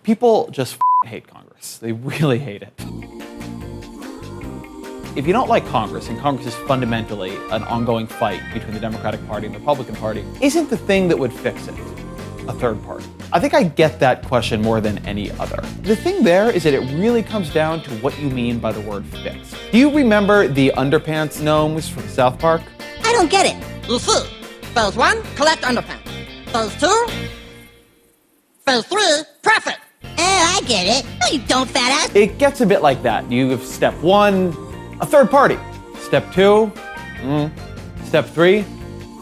People just hate Congress. They really hate it. If you don't like Congress, and Congress is fundamentally an ongoing fight between the Democratic Party and the Republican Party, isn't the thing that would fix it a third party? I think I get that question more than any other. The thing there is that it really comes down to what you mean by the word fix. Do you remember the Underpants gnomes from South Park? I don't get it. You see, phase 1, collect underpants. Phase 2, phase 3, profit. Oh, I get it. No, you don't, fat ass. It gets a bit like that. You have step 1, a third party. Step 2, step 3,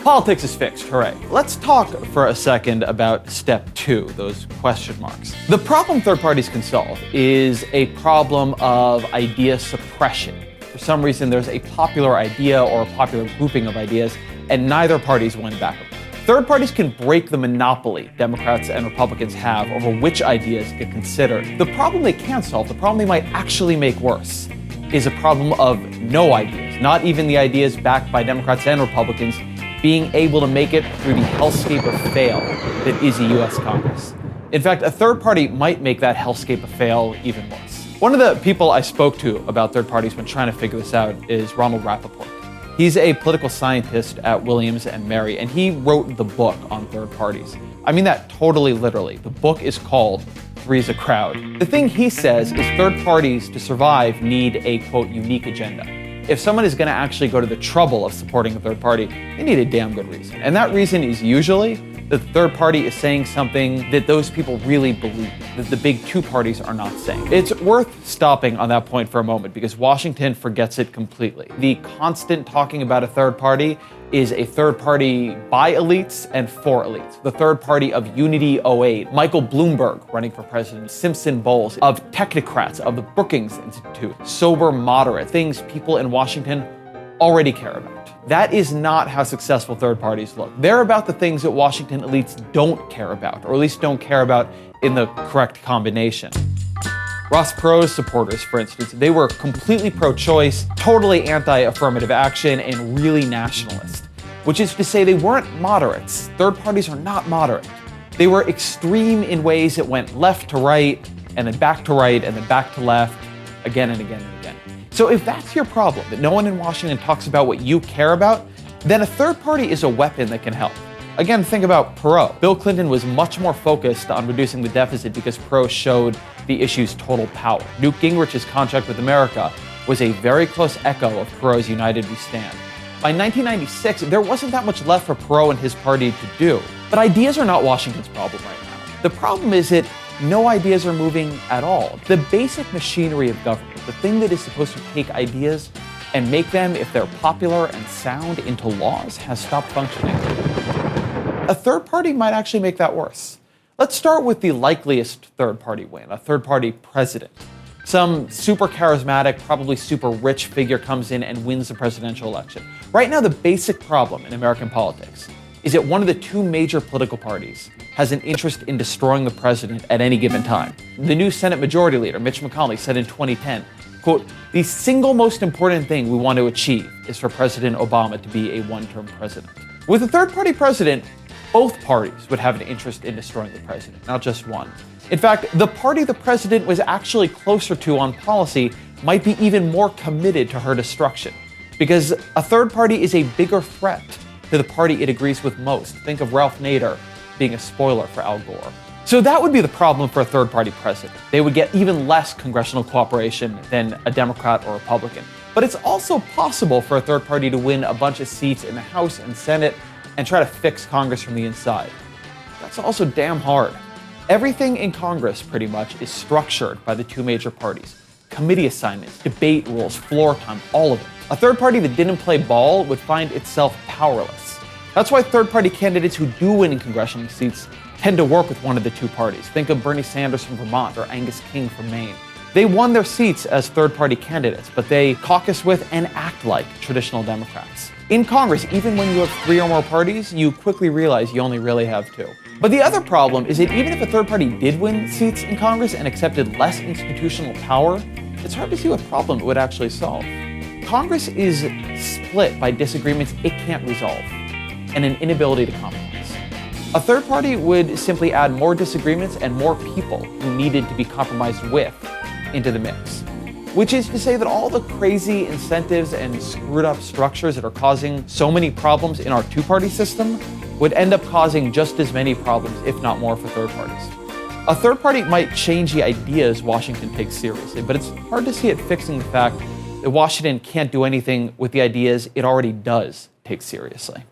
politics is fixed, hooray. Let's talk for a second about step 2, those question marks. The problem third parties can solve is a problem of idea suppression. For some reason, there's a popular idea or a popular grouping of ideas, and neither party's won back. Third parties can break the monopoly Democrats and Republicans have over which ideas get considered. The problem they can't solve, the problem they might actually make worse, is a problem of no ideas, not even the ideas backed by Democrats and Republicans being able to make it through the hellscape of fail that is the US Congress. In fact, a third party might make that hellscape of fail even worse. One of the people I spoke to about third parties when trying to figure this out is Ronald Rappaport. He's a political scientist at Williams and Mary, and he wrote the book on third parties. I mean that totally literally. The book is called Three's a Crowd. The thing he says is third parties to survive need a, quote, unique agenda. If someone is gonna actually go to the trouble of supporting a third party, they need a damn good reason. And that reason is usually that the third party is saying something that those people really believe, that the big two parties are not saying. It's worth stopping on that point for a moment because Washington forgets it completely. The constant talking about a third party is a third party by elites and for elites. The third party of Unity 08, Michael Bloomberg running for president, Simpson Bowles, of technocrats, of the Brookings Institute, sober moderate, things people in Washington already care about. That is not how successful third parties look. They're about the things that Washington elites don't care about, or at least don't care about in the correct combination. Ross Perot's supporters, for instance, they were completely pro-choice, totally anti-affirmative action, and really nationalist. Which is to say they weren't moderates. Third parties are not moderate. They were extreme in ways that went left to right, and then back to right, and then back to left, again and again and again. So if that's your problem, that no one in Washington talks about what you care about, then a third party is a weapon that can help. Again, think about Perot. Bill Clinton was much more focused on reducing the deficit because Perot showed the issue's total power. Newt Gingrich's contract with America was a very close echo of Perot's United We Stand. By 1996, there wasn't that much left for Perot and his party to do. But ideas are not Washington's problem right now. The problem is that no ideas are moving at all. The basic machinery of government, the thing that is supposed to take ideas and make them, if they're popular and sound, into laws, has stopped functioning. A third party might actually make that worse. Let's start with the likeliest third party win, a third party president. Some super charismatic, probably super rich figure comes in and wins the presidential election. Right now, the basic problem in American politics is that one of the two major political parties has an interest in destroying the president at any given time. The new Senate Majority Leader, Mitch McConnell, said in 2010, quote, "The single most important thing we want to achieve is for President Obama to be a one-term president." With a third-party president, both parties would have an interest in destroying the president, not just one. In fact, the party the president was actually closer to on policy might be even more committed to her destruction, because a third party is a bigger threat to the party it agrees with most. Think of Ralph Nader being a spoiler for Al Gore. So that would be the problem for a third-party president. They would get even less congressional cooperation than a Democrat or Republican. But it's also possible for a third party to win a bunch of seats in the House and Senate and try to fix Congress from the inside. That's also damn hard. Everything in Congress, pretty much, is structured by the two major parties. Committee assignments, debate rules, floor time, all of it. A third party that didn't play ball would find itself powerless. That's why third-party candidates who do win in congressional seats tend to work with one of the two parties. Think of Bernie Sanders from Vermont or Angus King from Maine. They won their seats as third-party candidates, but they caucus with and act like traditional Democrats. In Congress, even when you have three or more parties, you quickly realize you only really have two. But the other problem is that even if a third party did win seats in Congress and accepted less institutional power, it's hard to see what problem it would actually solve. Congress is split by disagreements it can't resolve and an inability to compromise. A third party would simply add more disagreements and more people who needed to be compromised with into the mix. Which is to say that all the crazy incentives and screwed up structures that are causing so many problems in our two-party system would end up causing just as many problems, if not more, for third parties. A third party might change the ideas Washington takes seriously, but it's hard to see it fixing the fact that Washington can't do anything with the ideas it already does take seriously.